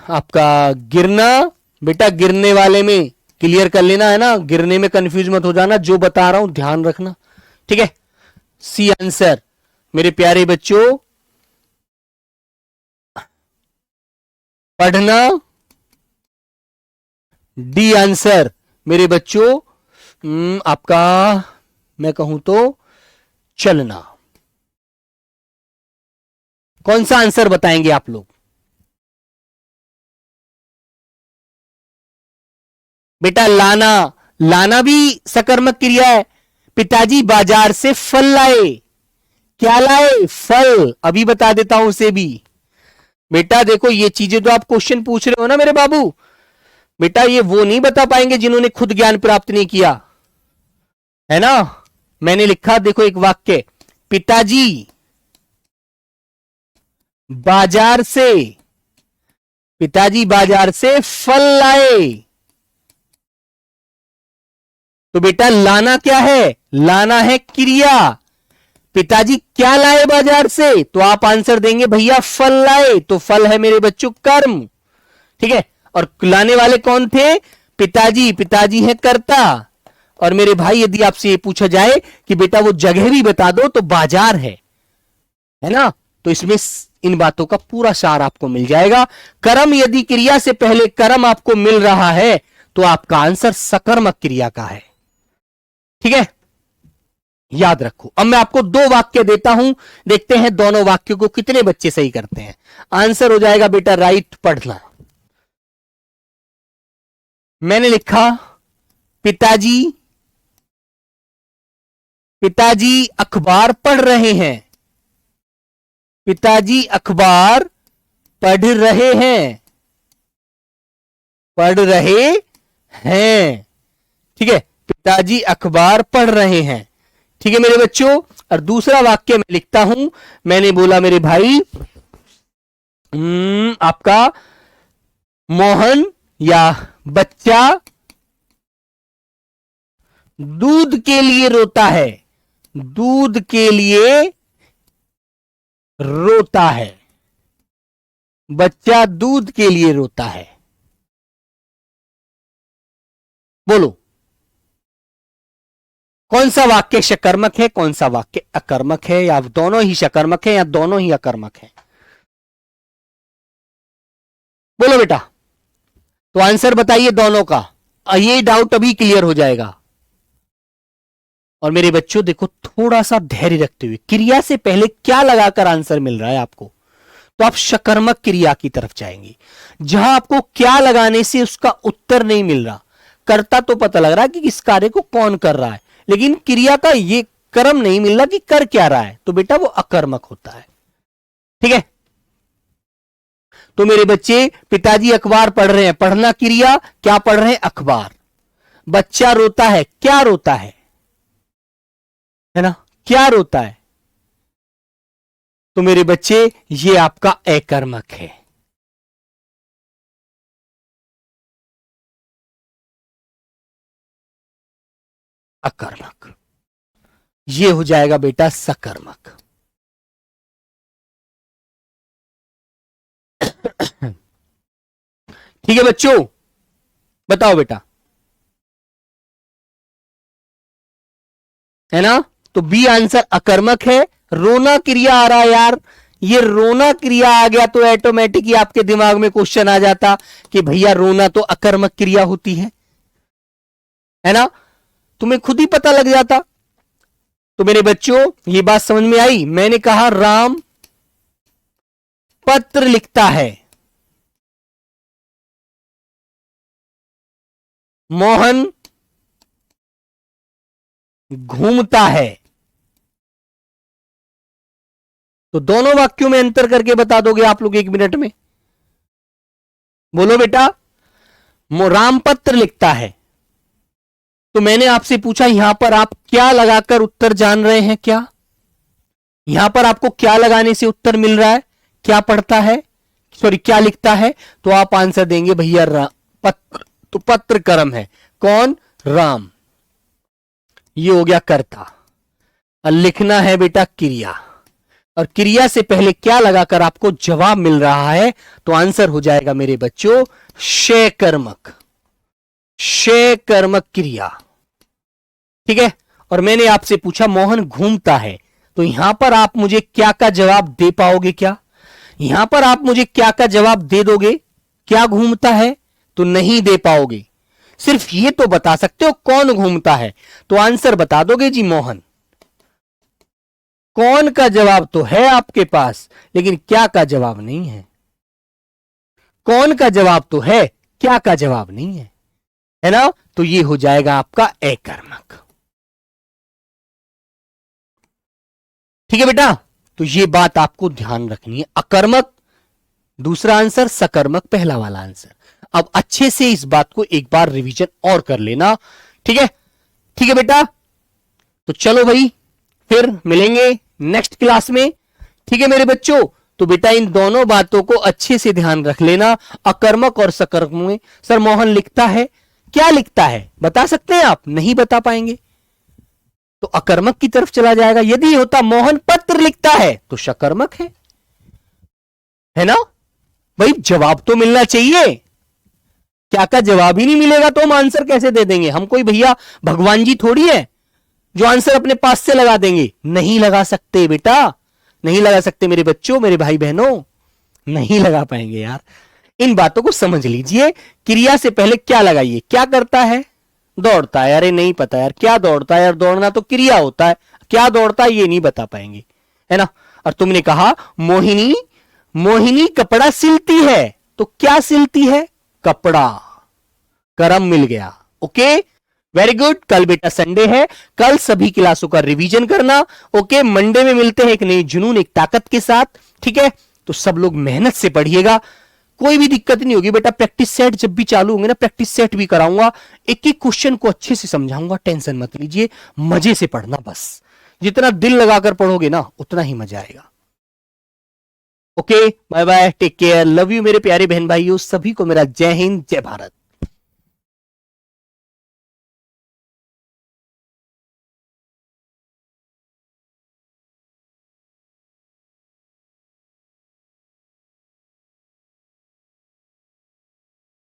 आपका गिरना। बेटा गिरने वाले में क्लियर कर लेना है ना, गिरने में कंफ्यूज मत हो जाना, जो बता रहा हूं ध्यान रखना। ठीक है, सी आंसर मेरे प्यारे बच्चों, पढ़ना। डी आंसर मेरे बच्चों, आपका मैं कहूं तो चलना। कौन सा आंसर बताएंगे आप लोग? बेटा लाना, लाना भी सकर्मक क्रिया है। पिताजी बाजार से फल लाए, क्या लाए? फल। अभी बता देता हूं उसे भी। बेटा देखो ये चीजें तो आप क्वेश्चन पूछ रहे हो ना मेरे बाबू, बेटा ये वो नहीं बता पाएंगे जिन्होंने खुद ज्ञान प्राप्त नहीं किया, है ना। मैंने लिखा देखो एक वाक्य, पिताजी बाजार से, पिताजी बाजार से फल लाए। तो बेटा लाना क्या है, लाना है क्रिया। पिताजी क्या लाए बाजार से, तो आप आंसर देंगे भैया फल लाए, तो फल है मेरे बच्चों कर्म, ठीक है। और लाने वाले कौन थे, पिताजी, पिताजी है कर्ता। और मेरे भाई यदि आपसे ये पूछा जाए कि बेटा वो जगह भी बता दो, तो बाजार है ना। तो इसमें इन बातों का पूरा सार आपको मिल जाएगा। कर्म यदि क्रिया से पहले कर्म आपको मिल रहा है तो आपका आंसर सकर्मक क्रिया का है, ठीक है, याद रखो। अब मैं आपको दो वाक्य देता हूं, देखते हैं दोनों वाक्यों को कितने बच्चे सही करते हैं। आंसर हो जाएगा बेटा राइट, पढ़ना। मैंने लिखा पिताजी, पिताजी अखबार पढ़ रहे हैं, पिताजी अखबार पढ़ रहे हैं, पढ़ रहे हैं, ठीक है, पिताजी अखबार पढ़ रहे हैं, ठीक है मेरे बच्चों। और दूसरा वाक्य मैं लिखता हूं, मैंने बोला मेरे भाई आपका मोहन या बच्चा दूध के लिए रोता है, दूध के लिए रोता है, बच्चा दूध के लिए रोता है। बोलो कौन सा वाक्य शकर्मक है, कौन सा वाक्य अकर्मक है, या दोनों ही शकर्मक है या दोनों ही अकर्मक है। बोलो बेटा, तो आंसर बताइए दोनों का, ये डाउट अभी क्लियर हो जाएगा। और मेरे बच्चों देखो थोड़ा सा धैर्य रखते हुए, क्रिया से पहले क्या लगाकर आंसर मिल रहा है आपको, तो आप शकर्मक क्रिया की तरफ जाएंगे। जहां आपको क्या लगाने से उसका उत्तर नहीं मिल रहा, कर्ता तो पता लग रहा है कि इस कार्य को कौन कर रहा है, लेकिन क्रिया का ये कर्म नहीं मिल रहा कि कर क्या रहा है, तो बेटा वो अकर्मक होता है, ठीक है। तो मेरे बच्चे पिताजी अखबार पढ़ रहे हैं, पढ़ना क्रिया, क्या पढ़ रहे हैं अखबार। बच्चा रोता है, क्या रोता है ना, क्या रोता है, तो मेरे बच्चे ये आपका अकर्मक है। अकर्मक, ये हो जाएगा बेटा सकर्मक। ठीक है बच्चों, बताओ बेटा, है ना। तो बी आंसर अकर्मक है। रोना क्रिया आ रहा है यार, ये रोना क्रिया आ गया तो ऑटोमेटिक ही आपके दिमाग में क्वेश्चन आ जाता कि भैया रोना तो अकर्मक क्रिया होती है ना, तुम्हें खुद ही पता लग जाता। तो मेरे बच्चों ये बात समझ में आई। मैंने कहा राम पत्र लिखता है, मोहन घूमता है, तो दोनों वाक्यों में अंतर करके बता दोगे आप लोग 1 मिनट में। बोलो बेटा, राम पत्र लिखता है, तो मैंने आपसे पूछा यहां पर आप क्या लगाकर उत्तर जान रहे हैं, क्या यहां पर आपको क्या लगाने से उत्तर मिल रहा है, क्या पढ़ता है, सॉरी क्या लिखता है, तो आप आंसर देंगे भैया पत्र, तो पत्र कर्म है, कौन, राम, ये हो गया कर्ता। और लिखना है बेटा क्रिया, और क्रिया से पहले क्या लगाकर आपको जवाब मिल रहा है, तो आंसर हो जाएगा मेरे बच्चों शकर्मक, शकर्मक क्रिया, ठीक है। और मैंने आपसे पूछा मोहन घूमता है, तो यहां पर आप मुझे क्या का जवाब दे पाओगे, क्या यहां पर आप मुझे क्या का जवाब दे दोगे, क्या घूमता है, तो नहीं दे पाओगे। सिर्फ ये तो बता सकते हो कौन घूमता है, तो आंसर बता दोगे जी मोहन। कौन का जवाब तो है आपके पास, लेकिन क्या का जवाब नहीं है। कौन का जवाब तो है, क्या का जवाब नहीं है ना, तो ये हो जाएगा आपका अकर्मक, ठीक है बेटा। तो ये बात आपको ध्यान रखनी है, अकर्मक दूसरा आंसर सकर्मक, पहला वाला आंसर। अब अच्छे से इस बात को एक बार रिवीजन और कर लेना, ठीक है? ठीक है बेटा, तो चलो भाई फिर मिलेंगे नेक्स्ट क्लास में, ठीक है मेरे बच्चों? तो बेटा इन दोनों बातों को अच्छे से ध्यान रख लेना, अकर्मक और सकर्मक में। सर मोहन लिखता है, क्या लिखता है बता सकते हैं आप? नहीं बता पाएंगे तो अकर्मक की तरफ चला जाएगा। यदि होता मोहन पत्र लिखता है तो सकर्मक है ना भाई? जवाब तो मिलना चाहिए, क्या का जवाब ही नहीं मिलेगा तो हम आंसर कैसे दे देंगे? हम कोई भैया भगवान जी थोड़ी है जो आंसर अपने पास से लगा देंगे। नहीं लगा सकते बेटा, नहीं लगा सकते मेरे बच्चों, मेरे भाई बहनों, नहीं लगा पाएंगे यार। इन बातों को समझ लीजिए। क्रिया से पहले क्या लगाइए? क्या करता है? दौड़ता है। अरे नहीं पता यार, क्या दौड़ता है यार? दौड़ना तो क्रिया होता है, क्या दौड़ता है ये नहीं बता पाएंगे, है ना? और तुमने कहा मोहिनी, मोहिनी कपड़ा सिलती है, तो क्या सिलती है? कपड़ा। कर्म मिल गया। Okay, very good. कल बेटा संडे है, कल सभी क्लासों का रिवीजन करना। ओके, मंडे में मिलते हैं एक नई जुनून, एक ताकत के साथ, ठीक है? तो सब लोग मेहनत से पढ़िएगा, कोई भी दिक्कत नहीं होगी बेटा। प्रैक्टिस सेट जब भी चालू होंगे ना, प्रैक्टिस सेट भी कराऊंगा, एक एक क्वेश्चन को अच्छे से समझाऊंगा। टेंशन मत लीजिए, मजे से पढ़ना बस। जितना दिल लगाकर पढ़ोगे ना उतना ही मजा आएगा। Okay, bye bye, take care, love you मेरे प्यारे बहन भाइयों, सभी को मेरा जय हिंद, जय भारत।